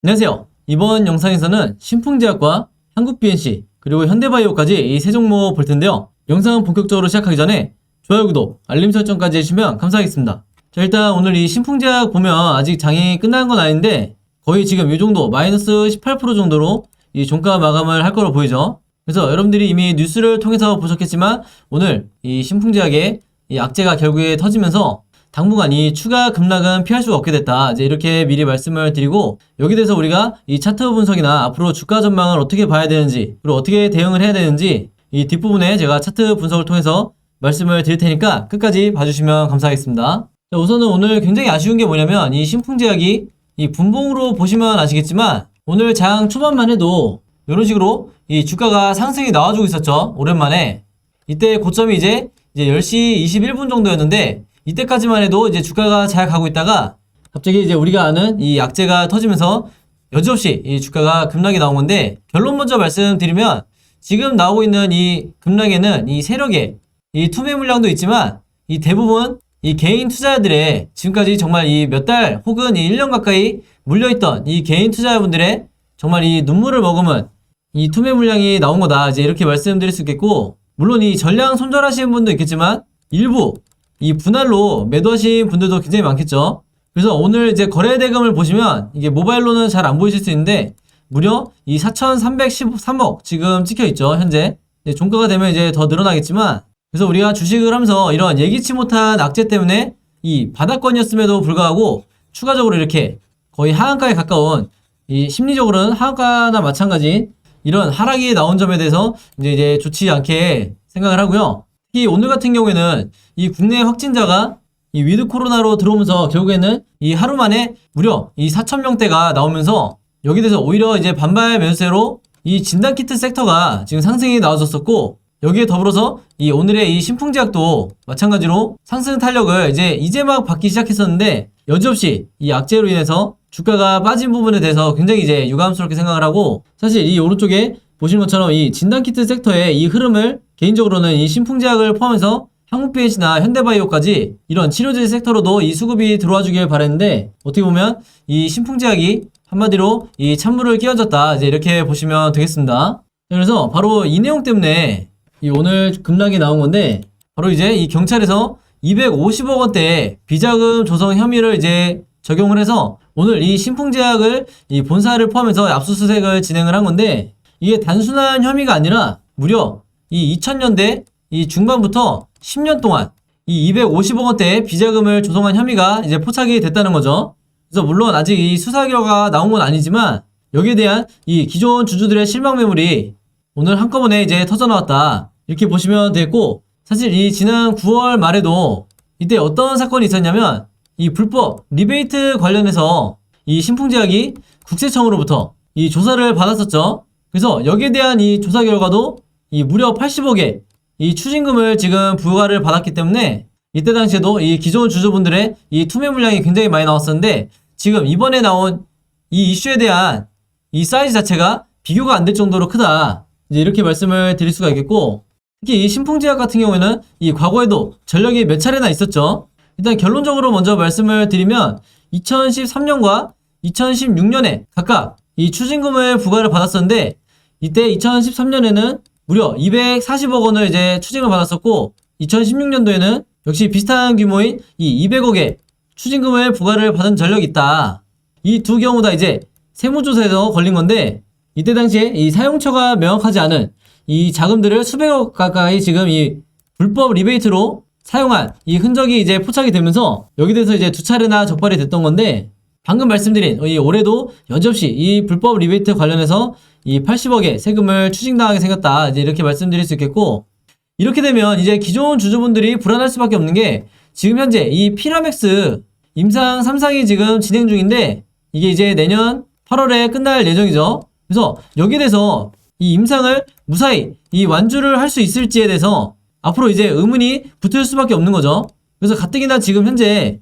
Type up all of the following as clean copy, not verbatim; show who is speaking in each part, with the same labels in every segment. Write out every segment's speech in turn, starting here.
Speaker 1: 안녕하세요. 이번 영상에서는 신풍제약과 한국BNC 그리고 현대바이오까지 이 세 종목 볼 텐데요. 영상 본격적으로 시작하기 전에 좋아요, 구독, 알림 설정까지 해주시면 감사하겠습니다. 자, 일단 오늘 이 신풍제약 보면 아직 장이 끝난 건 아닌데 거의 지금 이 정도 마이너스 18% 정도로 이 종가 마감을 할 거로 보이죠. 그래서 여러분들이 이미 뉴스를 통해서 보셨겠지만 오늘 이 신풍제약의 이 악재가 결국에 터지면서 당분간 이 추가 급락은 피할 수가 없게 됐다. 이제 이렇게 미리 말씀을 드리고 여기 대해서 우리가 이 차트 분석이나 앞으로 주가 전망을 어떻게 봐야 되는지 그리고 어떻게 대응을 해야 되는지 이 뒷부분에 제가 차트 분석을 통해서 말씀을 드릴 테니까 끝까지 봐주시면 감사하겠습니다. 자, 우선은 오늘 굉장히 아쉬운 게 뭐냐면 이 신풍제약이 이 분봉으로 보시면 아시겠지만 오늘 장 초반만 해도 이런 식으로 이 주가가 상승이 나와주고 있었죠. 오랜만에. 이때 고점이 이제 10시 21분 정도였는데 이때까지만 해도 이제 주가가 잘 가고 있다가 갑자기 이제 우리가 아는 이 악재가 터지면서 여지없이 이 주가가 급락이 나온 건데 결론 먼저 말씀드리면 지금 나오고 있는 이 급락에는 이 세력의 이 투매 물량도 있지만 이 대부분 이 개인 투자자들의 지금까지 정말 이 몇 달 혹은 이 1년 가까이 물려있던 이 개인 투자자분들의 정말 이 눈물을 머금은 이 투매 물량이 나온 거다. 이제 이렇게 말씀드릴 수 있겠고 물론 이 전량 손절하시는 분도 있겠지만 일부 이 분할로 매도하신 분들도 굉장히 많겠죠. 그래서 오늘 이제 거래 대금을 보시면 이게 모바일로는 잘 안 보이실 수 있는데 무려 이 4,313억 지금 찍혀 있죠. 현재 종가가 되면 이제 더 늘어나겠지만 그래서 우리가 주식을 하면서 이런 예기치 못한 악재 때문에 이 바닥권이었음에도 불구하고 추가적으로 이렇게 거의 하한가에 가까운 이 심리적으로는 하한가나 마찬가지인 이런 하락이 나온 점에 대해서 이제 좋지 않게 생각을 하고요. 특히 오늘 같은 경우에는 이 국내 확진자가 이 위드 코로나로 들어오면서 결국에는 이 하루 만에 무려 이 4,000명대가 나오면서 여기 대해서 오히려 이제 반발 매수세로 이 진단키트 섹터가 지금 상승이 나와줬었고 여기에 더불어서 이 오늘의 이 신풍제약도 마찬가지로 상승 탄력을 이제 막 받기 시작했었는데 여지없이 이 악재로 인해서 주가가 빠진 부분에 대해서 굉장히 이제 유감스럽게 생각을 하고 사실 이 오른쪽에 보시는 것처럼 이 진단키트 섹터의 이 흐름을 개인적으로는 이 신풍제약을 포함해서 한국BNC나 현대바이오까지 이런 치료제 섹터로도 이 수급이 들어와 주길 바랬는데 어떻게 보면 이 신풍제약이 한마디로 이 찬물을 끼얹었다. 이제 이렇게 보시면 되겠습니다. 그래서 바로 이 내용 때문에 이 오늘 급락이 나온 건데 바로 이제 이 경찰에서 250억 원대 비자금 조성 혐의를 이제 적용을 해서 오늘 이 신풍제약을 이 본사를 포함해서 압수수색을 진행을 한 건데 이게 단순한 혐의가 아니라 무려 이 2000년대 이 중반부터 10년 동안 이 250억 원대 비자금을 조성한 혐의가 이제 포착이 됐다는 거죠. 그래서 물론 아직 이 수사 결과가 나온 건 아니지만 여기에 대한 이 기존 주주들의 실망 매물이 오늘 한꺼번에 이제 터져 나왔다. 이렇게 보시면 되겠고 사실 이 지난 9월 말에도 이때 어떤 사건이 있었냐면 이 불법 리베이트 관련해서 이 신풍제약이 국세청으로부터 이 조사를 받았었죠. 그래서 여기에 대한 이 조사 결과도 이 무려 80억의 이 추징금을 지금 부과를 받았기 때문에 이때 당시에도 이 기존 주주분들의 이 투매 물량이 굉장히 많이 나왔었는데 지금 이번에 나온 이 이슈에 대한 이 사이즈 자체가 비교가 안 될 정도로 크다. 이제 이렇게 말씀을 드릴 수가 있겠고 특히 이 신풍제약 같은 경우에는 이 과거에도 전력이 몇 차례나 있었죠. 일단 결론적으로 먼저 말씀을 드리면 2013년과 2016년에 각각 이 추징금을 부과를 받았었는데 이때 2013년에는 무려 240억 원을 이제 추징을 받았었고 2016년도에는 역시 비슷한 규모인 이 200억의 추징금을 부과를 받은 전력이 있다. 이 두 경우 다 이제 세무조사에서 걸린 건데 이때 당시에 이 사용처가 명확하지 않은 이 자금들을 수백억 가까이 지금 이 불법 리베이트로 사용한 이 흔적이 이제 포착이 되면서 여기 대해서 이제 두 차례나 적발이 됐던 건데 방금 말씀드린 이 올해도 여지없이 이 불법 리베이트 관련해서 이 80억의 세금을 추징당하게 생겼다. 이제 이렇게 말씀드릴 수 있겠고 이렇게 되면 이제 기존 주주분들이 불안할 수밖에 없는 게 지금 현재 이 피라맥스 임상 3상이 지금 진행 중인데 이게 이제 내년 8월에 끝날 예정이죠. 그래서 여기에 대해서 이 임상을 무사히 이 완주를 할 수 있을지에 대해서 앞으로 이제 의문이 붙을 수밖에 없는 거죠. 그래서 가뜩이나 지금 현재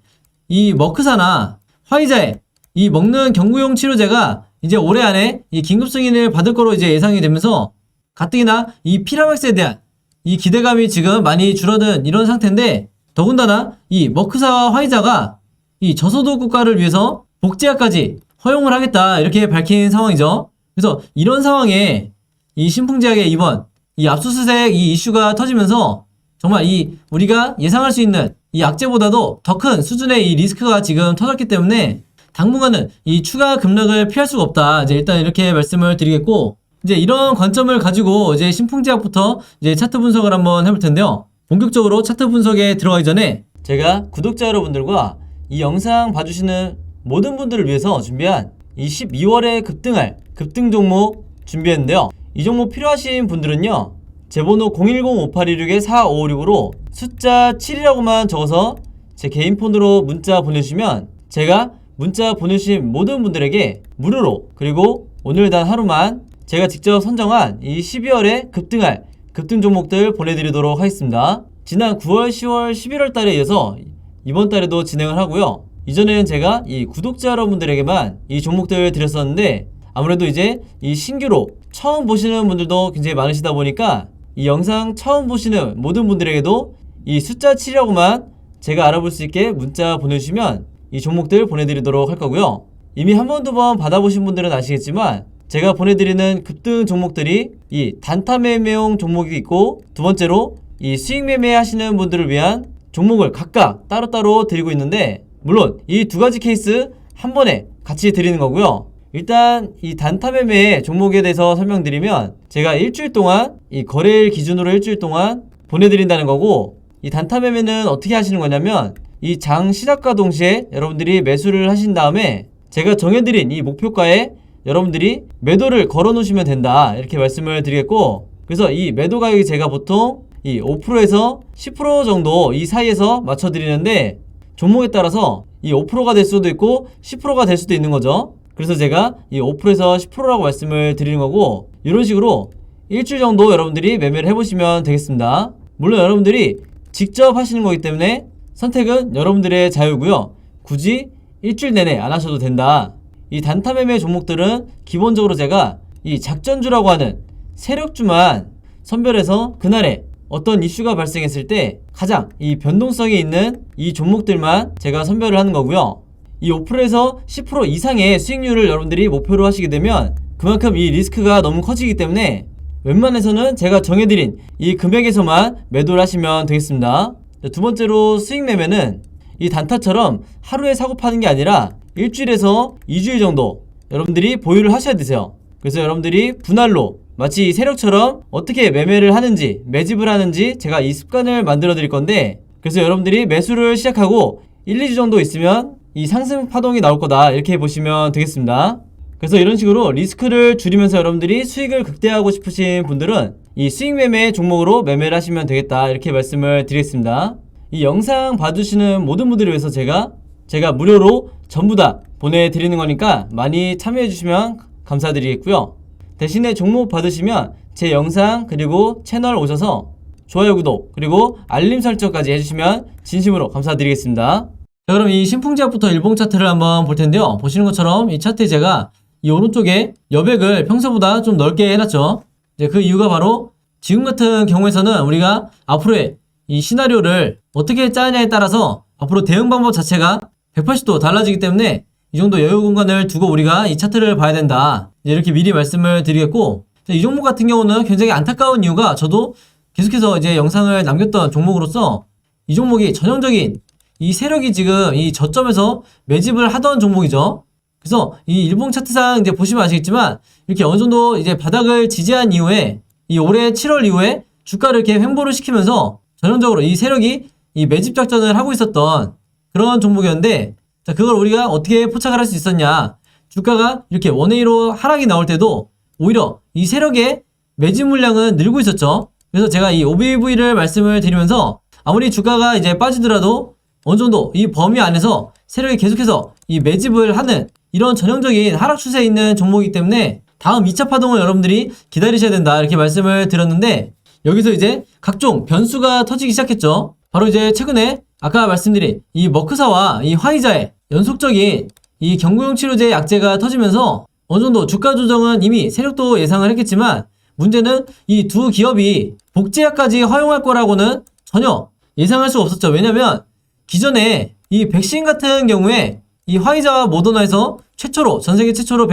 Speaker 1: 이 머크사나 화이자의 이 먹는 경구용 치료제가 이제 올해 안에 이 긴급 승인을 받을 거로 이제 예상이 되면서 가뜩이나 이 피라맥스에 대한 이 기대감이 지금 많이 줄어든 이런 상태인데 더군다나 이 머크사와 화이자가 이 저소득 국가를 위해서 복제약까지 허용을 하겠다 이렇게 밝힌 상황이죠. 그래서 이런 상황에 이 신풍제약의 이번 이 압수수색 이 이슈가 터지면서 정말 이 우리가 예상할 수 있는 이 악재보다도 더 큰 수준의 이 리스크가 지금 터졌기 때문에 당분간은 이 추가 급락을 피할 수가 없다. 이제 일단 이렇게 말씀을 드리겠고, 이제 이런 관점을 가지고 이제 신풍제약부터 이제 차트 분석을 한번 해볼 텐데요. 본격적으로 차트 분석에 들어가기 전에 제가 구독자 여러분들과 이 영상 봐주시는 모든 분들을 위해서 준비한 이 12월에 급등할 급등 종목 준비했는데요. 이 종목 필요하신 분들은요, 제 번호 010-5816-4556으로 숫자 7이라고만 적어서 제 개인 폰으로 문자 보내주시면 제가 문자 보내주신 모든 분들에게 무료로, 그리고 오늘 단 하루만 제가 직접 선정한 이 12월에 급등할 급등 종목들 보내드리도록 하겠습니다. 지난 9월, 10월, 11월 달에 이어서 이번 달에도 진행을 하고요. 이전에는 제가 이 구독자 여러분들에게만 이 종목들을 드렸었는데, 아무래도 이제 이 신규로 처음 보시는 분들도 굉장히 많으시다 보니까 이 영상 처음 보시는 모든 분들에게도 이 숫자 7이라고만 제가 알아볼 수 있게 문자 보내주시면 이 종목들 보내드리도록 할 거고요. 이미 한 번, 두 번 받아보신 분들은 아시겠지만 제가 보내드리는 급등 종목들이 이 단타 매매용 종목이 있고, 두 번째로 이 수익 매매 하시는 분들을 위한 종목을 각각 따로따로 드리고 있는데, 물론 이 두 가지 케이스 한 번에 같이 드리는 거고요. 일단 이 단타 매매 종목에 대해서 설명드리면, 제가 일주일 동안 이 거래일 기준으로 일주일 동안 보내드린다는 거고, 이 단타 매매는 어떻게 하시는 거냐면 이 장 시작과 동시에 여러분들이 매수를 하신 다음에 제가 정해드린 이 목표가에 여러분들이 매도를 걸어 놓으시면 된다 이렇게 말씀을 드리겠고, 그래서 이 매도 가격이 제가 보통 이 5%에서 10% 정도 이 사이에서 맞춰 드리는데, 종목에 따라서 이 5%가 될 수도 있고 10%가 될 수도 있는 거죠. 그래서 제가 이 5%에서 10%라고 말씀을 드리는 거고, 이런 식으로 일주일 정도 여러분들이 매매를 해보시면 되겠습니다. 물론 여러분들이 직접 하시는 거기 때문에 선택은 여러분들의 자유고요. 굳이 일주일 내내 안 하셔도 된다. 이 단타 매매 종목들은 기본적으로 제가 이 작전주라고 하는 세력주만 선별해서 그날에 어떤 이슈가 발생했을 때 가장 이 변동성이 있는 이 종목들만 제가 선별을 하는 거고요. 이 5%에서 10% 이상의 수익률을 여러분들이 목표로 하시게 되면 그만큼 이 리스크가 너무 커지기 때문에 웬만해서는 제가 정해드린 이 금액에서만 매도를 하시면 되겠습니다. 두 번째로 수익 매매는 이 단타처럼 하루에 사고 파는 게 아니라 일주일에서 2주일 정도 여러분들이 보유를 하셔야 되세요. 그래서 여러분들이 분할로 마치 이 세력처럼 어떻게 매매를 하는지, 매집을 하는지 제가 이 습관을 만들어 드릴 건데, 그래서 여러분들이 매수를 시작하고 1, 2주 정도 있으면 이 상승 파동이 나올 거다 이렇게 보시면 되겠습니다. 그래서 이런 식으로 리스크를 줄이면서 여러분들이 수익을 극대화하고 싶으신 분들은 이 수익 매매 종목으로 매매를 하시면 되겠다 이렇게 말씀을 드리겠습니다. 이 영상 봐주시는 모든 분들을 위해서 제가 무료로 전부 다 보내드리는 거니까 많이 참여해 주시면 감사드리겠고요. 대신에 종목 받으시면 제 영상 그리고 채널 오셔서 좋아요, 구독 그리고 알림 설정까지 해주시면 진심으로 감사드리겠습니다. 자, 그럼 이 신풍제약부터 일봉 차트를 한번 볼 텐데요. 보시는 것처럼 이 차트에 제가 이 오른쪽에 여백을 평소보다 좀 넓게 해놨죠. 이제 그 이유가 바로 지금 같은 경우에서는 우리가 앞으로의 이 시나리오를 어떻게 짜느냐에 따라서 앞으로 대응 방법 자체가 180도 달라지기 때문에 이 정도 여유 공간을 두고 우리가 이 차트를 봐야 된다. 이렇게 미리 말씀을 드리겠고, 이 종목 같은 경우는 굉장히 안타까운 이유가, 저도 계속해서 이제 영상을 남겼던 종목으로서 이 종목이 전형적인 이 세력이 지금 이 저점에서 매집을 하던 종목이죠. 그래서 이 일봉 차트상 이제 보시면 아시겠지만 이렇게 어느 정도 이제 바닥을 지지한 이후에 이 올해 7월 이후에 주가를 이렇게 횡보를 시키면서 전형적으로 이 세력이 이 매집 작전을 하고 있었던 그런 종목이었는데, 자, 그걸 우리가 어떻게 포착을 할 수 있었냐. 주가가 이렇게 원웨이로 하락이 나올 때도 오히려 이 세력의 매집 물량은 늘고 있었죠. 그래서 제가 이 OBV를 말씀을 드리면서 아무리 주가가 이제 빠지더라도 어느 정도 이 범위 안에서 세력이 계속해서 이 매집을 하는 이런 전형적인 하락 추세에 있는 종목이기 때문에 다음 2차 파동을 여러분들이 기다리셔야 된다 이렇게 말씀을 드렸는데, 여기서 이제 각종 변수가 터지기 시작했죠. 바로 이제 최근에 아까 말씀드린 이 머크사와 이 화이자의 연속적인 이 경구용 치료제 약제가 터지면서 어느 정도 주가 조정은 이미 세력도 예상을 했겠지만, 문제는 이 두 기업이 복제약까지 허용할 거라고는 전혀 예상할 수가 없었죠. 왜냐면 기존에 이 백신 같은 경우에 이 화이자와 모더나에서 최초로, 전 세계 최초로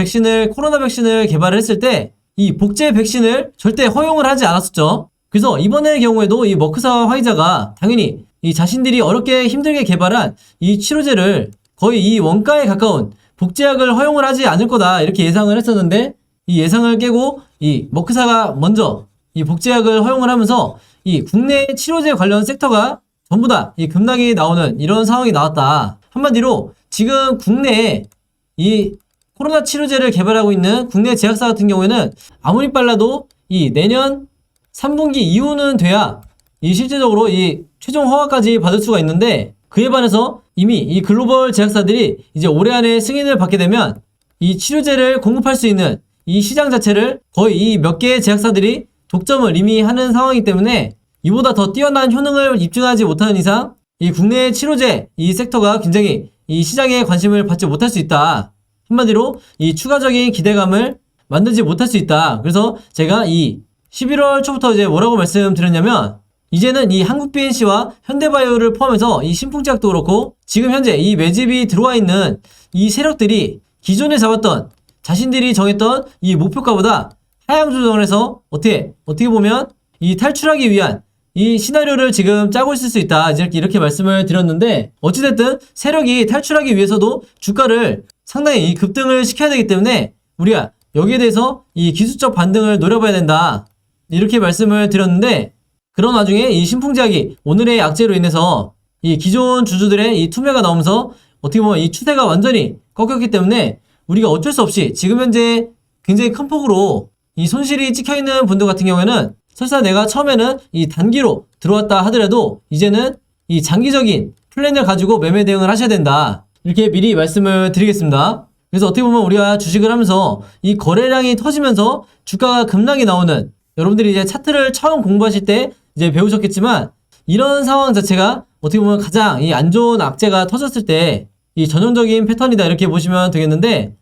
Speaker 1: 코로나 백신을 개발을 했을 때 이 복제 백신을 절대 허용을 하지 않았었죠. 그래서 이번의 경우에도 이 머크사와 화이자가 당연히 이 자신들이 어렵게 힘들게 개발한 이 치료제를 거의 이 원가에 가까운 복제약을 허용을 하지 않을 거다 이렇게 예상을 했었는데, 이 예상을 깨고 이 머크사가 먼저 이 복제약을 허용을 하면서 이 국내 치료제 관련 섹터가 전부 다 이 급락이 나오는 이런 상황이 나왔다. 한마디로 지금 국내에 이 코로나 치료제를 개발하고 있는 국내 제약사 같은 경우에는 아무리 빨라도 이 내년 3분기 이후는 돼야 이 실제적으로 이 최종 허가까지 받을 수가 있는데, 그에 반해서 이미 이 글로벌 제약사들이 이제 올해 안에 승인을 받게 되면 이 치료제를 공급할 수 있는 이 시장 자체를 거의 이 몇 개의 제약사들이 독점을 이미 하는 상황이기 때문에 이보다 더 뛰어난 효능을 입증하지 못하는 이상 이 국내 치료제 이 섹터가 굉장히 이 시장에 관심을 받지 못할 수 있다. 한마디로 이 추가적인 기대감을 만들지 못할 수 있다. 그래서 제가 이 11월 초부터 이제 뭐라고 말씀드렸냐면, 이제는 이 한국 BNC와 현대바이오를 포함해서 이 신풍제약도 그렇고 지금 현재 이 매집이 들어와 있는 이 세력들이 기존에 잡았던 자신들이 정했던 이 목표가보다 하향 조정을 해서 어떻게 보면 이 탈출하기 위한 이 시나리오를 지금 짜고 있을 수 있다. 이렇게 말씀을 드렸는데, 어찌됐든 세력이 탈출하기 위해서도 주가를 상당히 이 급등을 시켜야 되기 때문에 우리가 여기에 대해서 이 기술적 반등을 노려봐야 된다. 이렇게 말씀을 드렸는데, 그런 와중에 이 신풍제약이 오늘의 악재로 인해서 이 기존 주주들의 이 투매가 나오면서 어떻게 보면 이 추세가 완전히 꺾였기 때문에 우리가 어쩔 수 없이 지금 현재 굉장히 큰 폭으로 이 손실이 찍혀있는 분들 같은 경우에는 설사 내가 처음에는 이 단기로 들어왔다 하더라도 이제는 이 장기적인 플랜을 가지고 매매 대응을 하셔야 된다. 이렇게 미리 말씀을 드리겠습니다. 그래서 어떻게 보면 우리가 주식을 하면서 이 거래량이 터지면서 주가가 급락이 나오는, 여러분들이 이제 차트를 처음 공부하실 때 이제 배우셨겠지만, 이런 상황 자체가 어떻게 보면 가장 이 안 좋은 악재가 터졌을 때 이 전형적인 패턴이다 이렇게 보시면 되겠는데,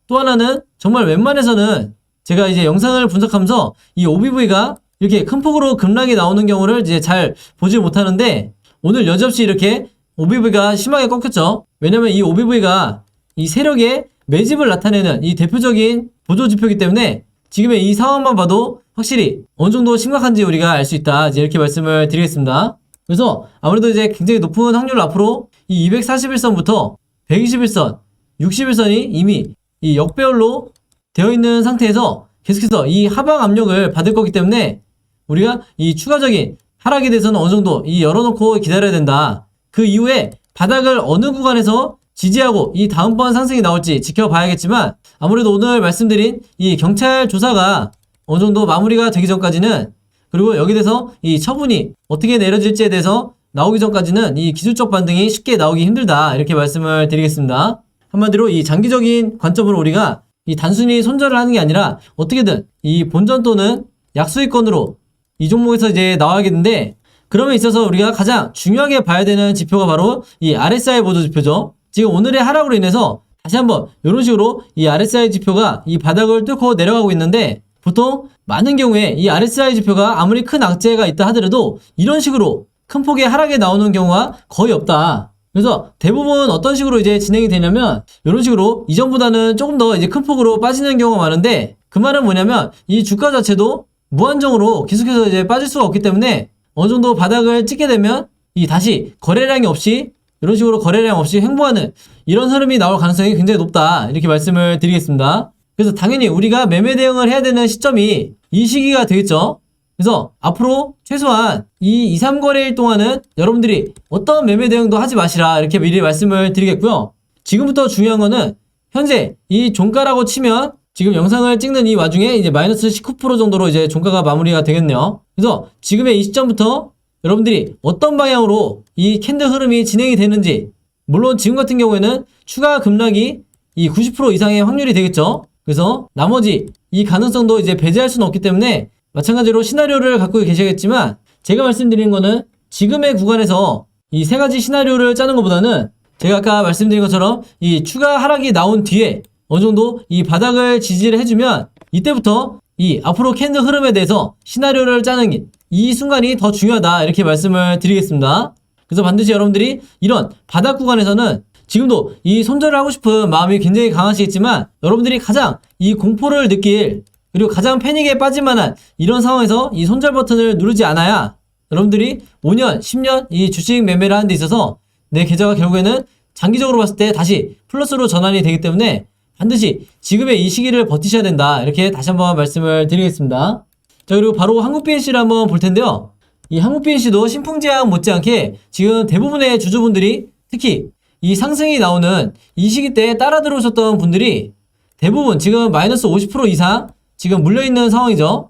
Speaker 1: 또 하나는 정말 웬만해서는 제가 이제 영상을 분석하면서 이 OBV가 이렇게 큰 폭으로 급락이 나오는 경우를 이제 잘 보지 못하는데, 오늘 여지없이 이렇게 OBV가 심하게 꺾였죠. 왜냐면 이 OBV가 이 세력의 매집을 나타내는 이 대표적인 보조지표이기 때문에 지금의 이 상황만 봐도 확실히 어느 정도 심각한지 우리가 알 수 있다. 이제 이렇게 말씀을 드리겠습니다. 그래서 아무래도 이제 굉장히 높은 확률로 앞으로 이 241선부터 121선, 61선이 이미 이 역배열로 되어 있는 상태에서 계속해서 이 하방 압력을 받을 거기 때문에 우리가 이 추가적인 하락에 대해서는 어느 정도 이 열어놓고 기다려야 된다. 그 이후에 바닥을 어느 구간에서 지지하고 이 다음번 상승이 나올지 지켜봐야겠지만, 아무래도 오늘 말씀드린 이 경찰 조사가 어느 정도 마무리가 되기 전까지는, 그리고 여기 대해서 이 처분이 어떻게 내려질지에 대해서 나오기 전까지는 이 기술적 반등이 쉽게 나오기 힘들다. 이렇게 말씀을 드리겠습니다. 한마디로 이 장기적인 관점으로 우리가 이 단순히 손절을 하는 게 아니라 어떻게든 이 본전 또는 약수익권으로 이 종목에서 이제 나와야겠는데, 그러면 있어서 우리가 가장 중요하게 봐야 되는 지표가 바로 이 RSI 보조 지표죠. 지금 오늘의 하락으로 인해서 다시 한번 이런 식으로 이 RSI 지표가 이 바닥을 뚫고 내려가고 있는데, 보통 많은 경우에 이 RSI 지표가 아무리 큰 악재가 있다 하더라도 이런 식으로 큰 폭의 하락에 나오는 경우가 거의 없다. 그래서 대부분 어떤 식으로 이제 진행이 되냐면, 이런 식으로 이전보다는 조금 더 이제 큰 폭으로 빠지는 경우가 많은데, 그 말은 뭐냐면 이 주가 자체도 무한정으로 계속해서 이제 빠질 수가 없기 때문에 어느 정도 바닥을 찍게 되면 이 다시 거래량이 없이, 이런 식으로 거래량 없이 횡보하는 이런 흐름이 나올 가능성이 굉장히 높다. 이렇게 말씀을 드리겠습니다. 그래서 당연히 우리가 매매 대응을 해야 되는 시점이 이 시기가 되겠죠. 그래서 앞으로 최소한 이 2, 3거래일 동안은 여러분들이 어떤 매매 대응도 하지 마시라. 이렇게 미리 말씀을 드리겠고요. 지금부터 중요한 거는 현재 이 종가라고 치면 지금 영상을 찍는 이 와중에 이제 마이너스 19% 정도로 이제 종가가 마무리가 되겠네요. 그래서 지금의 이 시점부터 여러분들이 어떤 방향으로 이 캔들 흐름이 진행이 되는지, 물론 지금 같은 경우에는 추가 급락이 이 90% 이상의 확률이 되겠죠. 그래서 나머지 이 가능성도 이제 배제할 수는 없기 때문에 마찬가지로 시나리오를 갖고 계시겠지만, 제가 말씀드린 거는 지금의 구간에서 이 세 가지 시나리오를 짜는 것보다는 제가 아까 말씀드린 것처럼 이 추가 하락이 나온 뒤에 어느 정도 이 바닥을 지지를 해주면 이때부터 이 앞으로 캔들 흐름에 대해서 시나리오를 짜는 이 순간이 더 중요하다. 이렇게 말씀을 드리겠습니다. 그래서 반드시 여러분들이 이런 바닥 구간에서는 지금도 이 손절을 하고 싶은 마음이 굉장히 강하시겠지만 여러분들이 가장 이 공포를 느낄 그리고 가장 패닉에 빠질 만한 이런 상황에서 이 손절 버튼을 누르지 않아야 여러분들이 5년, 10년 이 주식 매매를 하는 데 있어서 내 계좌가 결국에는 장기적으로 봤을 때 다시 플러스로 전환이 되기 때문에 반드시 지금의 이 시기를 버티셔야 된다. 이렇게 다시 한번 말씀을 드리겠습니다. 자, 그리고 바로 한국 BNC를 한번 볼 텐데요. 이 한국 BNC도 신풍제약 못지않게 지금 대부분의 주주분들이 특히 이 상승이 나오는 이 시기 때 따라 들어오셨던 분들이 대부분 지금 마이너스 50% 이상 지금 물려있는 상황이죠.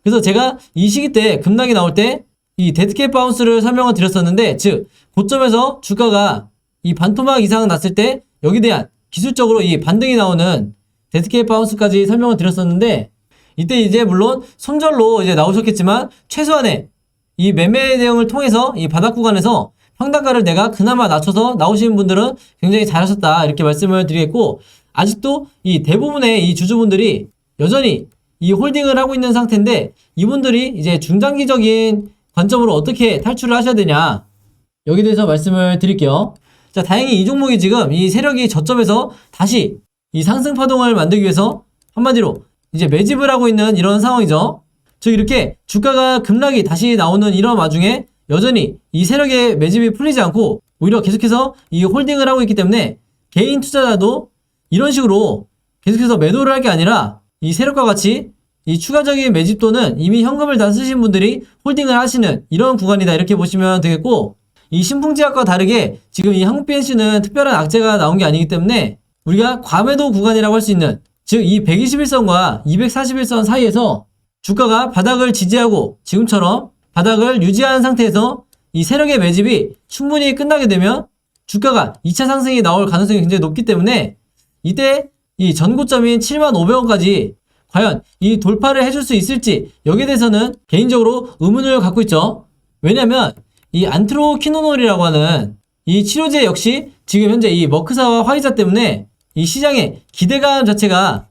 Speaker 1: 그래서 제가 이 시기 때 급락이 나올 때 이 데드캣 바운스를 설명을 드렸었는데, 즉 고점에서 주가가 이 반토막 이상 났을 때 여기에 대한 기술적으로 이 반등이 나오는 데드캣 바운스까지 설명을 드렸었는데, 이때 이제 물론 손절로 이제 나오셨겠지만 최소한의 이 매매 대응을 통해서 이 바닥 구간에서 평단가를 내가 그나마 낮춰서 나오시는 분들은 굉장히 잘하셨다 이렇게 말씀을 드리겠고, 아직도 이 대부분의 이 주주분들이 여전히 이 홀딩을 하고 있는 상태인데 이분들이 이제 중장기적인 관점으로 어떻게 탈출을 하셔야 되냐 여기에 대해서 말씀을 드릴게요. 자, 다행히 이 종목이 지금 이 세력이 저점에서 다시 이 상승 파동을 만들기 위해서 한마디로 이제 매집을 하고 있는 이런 상황이죠. 즉 이렇게 주가가 급락이 다시 나오는 이런 와중에 여전히 이 세력의 매집이 풀리지 않고 오히려 계속해서 이 홀딩을 하고 있기 때문에 개인 투자자도 이런 식으로 계속해서 매도를 할 게 아니라 이 세력과 같이 이 추가적인 매집 또는 이미 현금을 다 쓰신 분들이 홀딩을 하시는 이런 구간이다 이렇게 보시면 되겠고, 이 신풍제약과 다르게 지금 이 한국 BNC는 특별한 악재가 나온 게 아니기 때문에 우리가 과매도 구간이라고 할 수 있는, 즉 이 121선과 241선 사이에서 주가가 바닥을 지지하고 지금처럼 바닥을 유지한 상태에서 이 세력의 매집이 충분히 끝나게 되면 주가가 2차 상승이 나올 가능성이 굉장히 높기 때문에 이때 이 전고점인 75,500원까지 과연 이 돌파를 해줄 수 있을지 여기에 대해서는 개인적으로 의문을 갖고 있죠. 왜냐면 이 안트로키노놀이라고 하는 이 치료제 역시 지금 현재 이 머크사와 화이자 때문에 이 시장의 기대감 자체가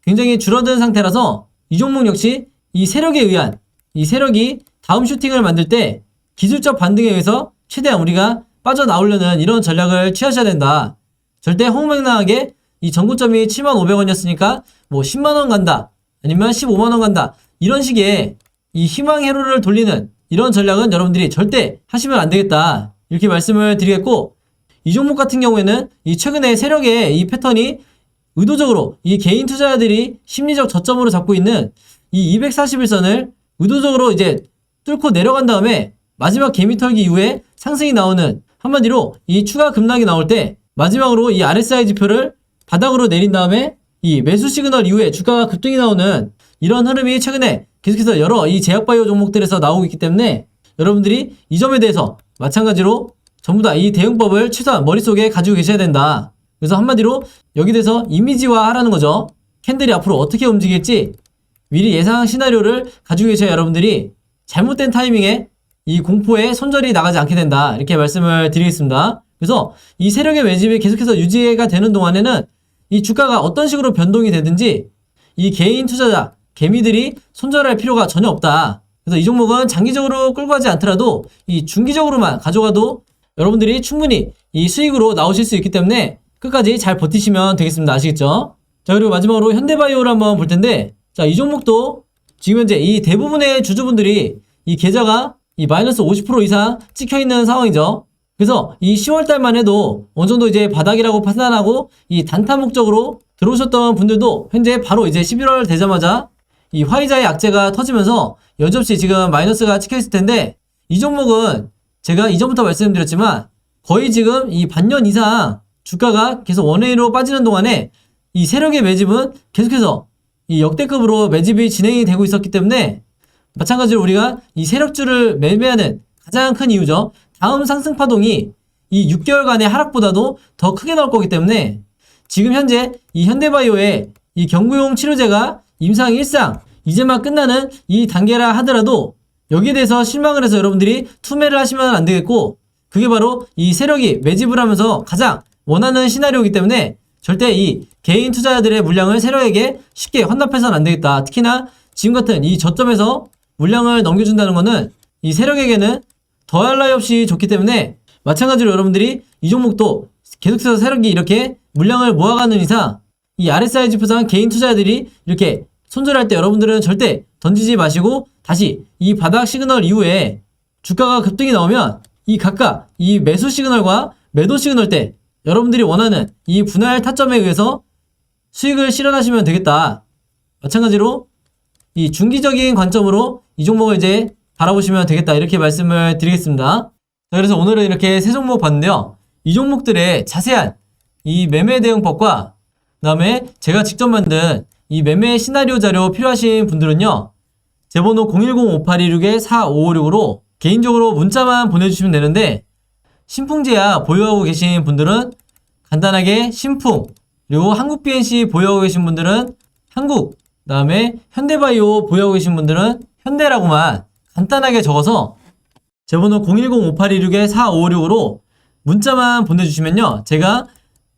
Speaker 1: 굉장히 줄어든 상태라서 이 종목 역시 이 세력에 의한 이 세력이 다음 슈팅을 만들 때 기술적 반등에 의해서 최대한 우리가 빠져나오려는 이런 전략을 취하셔야 된다. 절대 허무맹랑하게 이 전고점이 75,500원이었으니까 뭐 10만원 간다 아니면 15만원 간다 이런 식의 이 희망 회로를 돌리는 이런 전략은 여러분들이 절대 하시면 안 되겠다 이렇게 말씀을 드리겠고, 이 종목 같은 경우에는 이 최근에 세력의 이 패턴이 의도적으로 이 개인 투자자들이 심리적 저점으로 잡고 있는 이 241선을 의도적으로 이제 뚫고 내려간 다음에 마지막 개미털기 이후에 상승이 나오는, 한마디로 이 추가 급락이 나올 때 마지막으로 이 RSI 지표를 바닥으로 내린 다음에 이 매수 시그널 이후에 주가가 급등이 나오는 이런 흐름이 최근에 계속해서 여러 이 제약바이오 종목들에서 나오고 있기 때문에 여러분들이 이 점에 대해서 마찬가지로 전부 다 이 대응법을 최소한 머릿속에 가지고 계셔야 된다. 그래서 한마디로 여기 대해서 이미지화 하라는 거죠. 캔들이 앞으로 어떻게 움직일지 미리 예상 시나리오를 가지고 계셔야 여러분들이 잘못된 타이밍에 이 공포에 손절이 나가지 않게 된다 이렇게 말씀을 드리겠습니다. 그래서 이 세력의 매집이 계속해서 유지가 되는 동안에는 이 주가가 어떤 식으로 변동이 되든지 이 개인 투자자, 개미들이 손절할 필요가 전혀 없다. 그래서 이 종목은 장기적으로 끌고 가지 않더라도 이 중기적으로만 가져가도 여러분들이 충분히 이 수익으로 나오실 수 있기 때문에 끝까지 잘 버티시면 되겠습니다. 아시겠죠? 자, 그리고 마지막으로 현대바이오를 한번 볼 텐데, 자, 이 종목도 지금 현재 이 대부분의 주주분들이 이 계좌가 이 마이너스 50% 이상 찍혀있는 상황이죠. 그래서 이 10월달만 해도 어느 정도 이제 바닥이라고 판단하고 이 단타 목적으로 들어오셨던 분들도 현재 바로 이제 11월 되자마자 이 화이자의 악재가 터지면서 여지없이 지금 마이너스가 찍혀있을 텐데, 이 종목은 제가 이전부터 말씀드렸지만 거의 지금 이 반년 이상 주가가 계속 원웨이로 빠지는 동안에 이 세력의 매집은 계속해서 이 역대급으로 매집이 진행이 되고 있었기 때문에 마찬가지로 우리가 이 세력주를 매매하는 가장 큰 이유죠. 다음 상승 파동이 이 6개월간의 하락보다도 더 크게 나올 거기 때문에 지금 현재 이 현대바이오의 이 경구용 치료제가 임상 1상 이제만 끝나는 이 단계라 하더라도 여기에 대해서 실망을 해서 여러분들이 투매를 하시면 안 되겠고, 그게 바로 이 세력이 매집을 하면서 가장 원하는 시나리오이기 때문에 절대 이 개인 투자자들의 물량을 세력에게 쉽게 환납해서는 안 되겠다. 특히나 지금 같은 이 저점에서 물량을 넘겨준다는 거는 이 세력에게는 더할 나위 없이 좋기 때문에 마찬가지로 여러분들이 이 종목도 계속해서 세력이 이렇게 물량을 모아가는 이상 이 RSI 지표상 개인 투자자들이 이렇게 손절할 때 여러분들은 절대 던지지 마시고 다시 이 바닥 시그널 이후에 주가가 급등이 나오면 이 각각 이 매수 시그널과 매도 시그널 때 여러분들이 원하는 이 분할 타점에 의해서 수익을 실현하시면 되겠다. 마찬가지로 이 중기적인 관점으로 이 종목을 이제 바라보시면 되겠다. 이렇게 말씀을 드리겠습니다. 자, 그래서 오늘은 이렇게 세 종목 봤는데요. 이 종목들의 자세한 이 매매 대응법과 그다음에 제가 직접 만든 이 매매 시나리오 자료 필요하신 분들은요. 제 번호 010-5826-4556으로 개인적으로 문자만 보내주시면 되는데 신풍제약 보유하고 계신 분들은 간단하게 신풍, 그리고 한국 BNC 보유하고 계신 분들은 한국, 그다음에 현대바이오 보유하고 계신 분들은 현대라고만 간단하게 적어서 제 번호 010-5826-4556으로 문자만 보내주시면요. 제가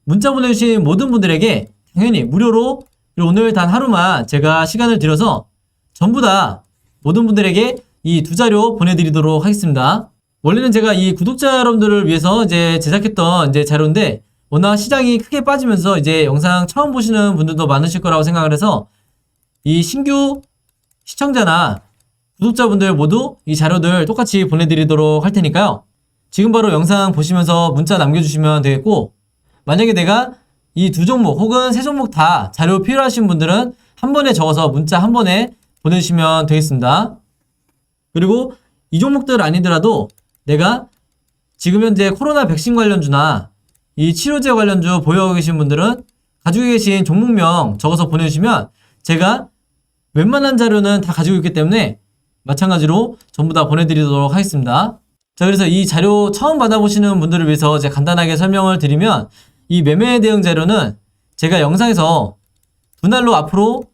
Speaker 1: 문자 보내주신 모든 분들에게 당연히 무료로 오늘 단 하루만 제가 시간을 들여서 전부 다 모든 분들에게 이 두 자료 보내드리도록 하겠습니다. 원래는 제가 이 구독자 여러분들을 위해서 이제 제작했던 이제 자료인데 워낙 시장이 크게 빠지면서 이제 영상 처음 보시는 분들도 많으실 거라고 생각을 해서 이 신규 시청자나 구독자분들 모두 이 자료들 똑같이 보내드리도록 할 테니까요. 지금 바로 영상 보시면서 문자 남겨주시면 되겠고 만약에 내가 이 두 종목 혹은 세 종목 다 자료 필요하신 분들은 한 번에 적어서 문자 한 번에 보내주시면 되겠습니다. 그리고 이 종목들 아니더라도 내가 지금 현재 코로나 백신 관련주나 이 치료제 관련주 보유하고 계신 분들은 가지고 계신 종목명 적어서 보내주시면 제가 웬만한 자료는 다 가지고 있기 때문에 마찬가지로 전부 다 보내드리도록 하겠습니다. 자, 그래서 이 자료 처음 받아보시는 분들을 위해서 제가 간단하게 설명을 드리면 이 매매 대응 자료는 제가 영상에서 두 날로 앞으로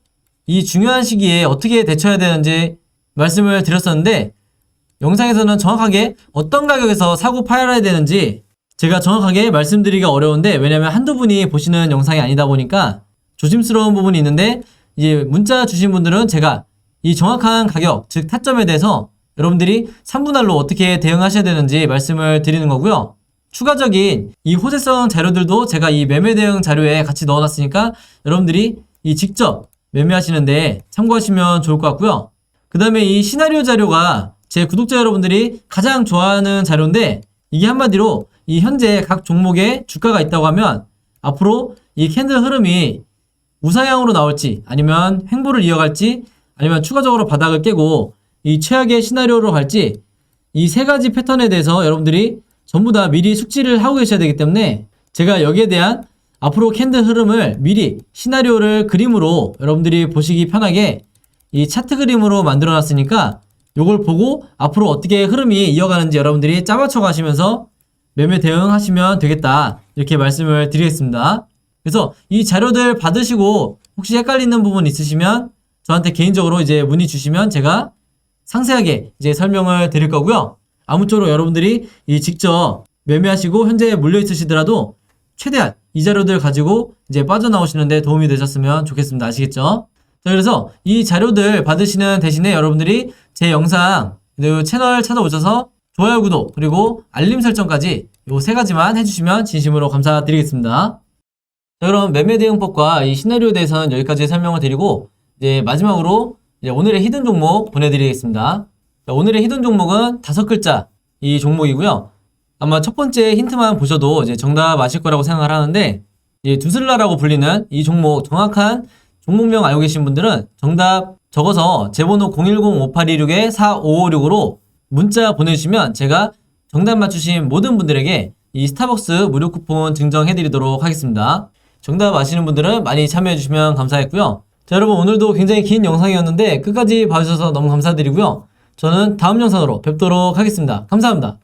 Speaker 1: 이 중요한 시기에 어떻게 대처해야 되는지 말씀을 드렸었는데 영상에서는 정확하게 어떤 가격에서 사고 팔아야 되는지 제가 정확하게 말씀드리기가 어려운데 왜냐면 한두 분이 보시는 영상이 아니다 보니까 조심스러운 부분이 있는데 이제 문자 주신 분들은 제가 이 정확한 가격, 즉 타점에 대해서 여러분들이 3분할로 어떻게 대응하셔야 되는지 말씀을 드리는 거고요. 추가적인 이 호재성 자료들도 제가 이 매매 대응 자료에 같이 넣어놨으니까 여러분들이 이 직접 매매하시는데 참고하시면 좋을 것 같고요. 그 다음에 이 시나리오 자료가 제 구독자 여러분들이 가장 좋아하는 자료인데 이게 한마디로 이 현재 각 종목에 주가가 있다고 하면 앞으로 이 캔들 흐름이 우상향으로 나올지 아니면 횡보를 이어갈지 아니면 추가적으로 바닥을 깨고 이 최악의 시나리오로 갈지 이 세 가지 패턴에 대해서 여러분들이 전부 다 미리 숙지를 하고 계셔야 되기 때문에 제가 여기에 대한 앞으로 캔들 흐름을 미리 시나리오를 그림으로 여러분들이 보시기 편하게 이 차트 그림으로 만들어 놨으니까 요걸 보고 앞으로 어떻게 흐름이 이어가는지 여러분들이 짜맞춰 가시면서 매매 대응하시면 되겠다 이렇게 말씀을 드리겠습니다. 그래서 이 자료들 받으시고 혹시 헷갈리는 부분 있으시면 저한테 개인적으로 이제 문의 주시면 제가 상세하게 이제 설명을 드릴 거고요. 아무쪼록 여러분들이 이 직접 매매하시고 현재 물려 있으시더라도 최대한 이 자료들 가지고 이제 빠져나오시는데 도움이 되셨으면 좋겠습니다. 아시겠죠? 자, 그래서 이 자료들 받으시는 대신에 여러분들이 제 영상 그리고 채널 찾아오셔서 좋아요, 구독 그리고 알림 설정까지 요 세 가지만 해주시면 진심으로 감사드리겠습니다. 자, 그럼 매매 대응법과 이 시나리오에 대해서는 여기까지 설명을 드리고 이제 마지막으로 이제 오늘의 히든 종목 보내드리겠습니다. 자, 오늘의 히든 종목은 5글자 이 종목이고요. 아마 첫 번째 힌트만 보셔도 이제 정답 아실 거라고 생각을 하는데 이제 두슬라라고 불리는 이 종목 정확한 종목명 알고 계신 분들은 정답 적어서 제 번호 010-5826-4556으로 문자 보내주시면 제가 정답 맞추신 모든 분들에게 이 스타벅스 무료 쿠폰 증정해드리도록 하겠습니다. 정답 아시는 분들은 많이 참여해주시면 감사했고요. 자, 여러분 오늘도 굉장히 긴 영상이었는데 끝까지 봐주셔서 너무 감사드리고요. 저는 다음 영상으로 뵙도록 하겠습니다. 감사합니다.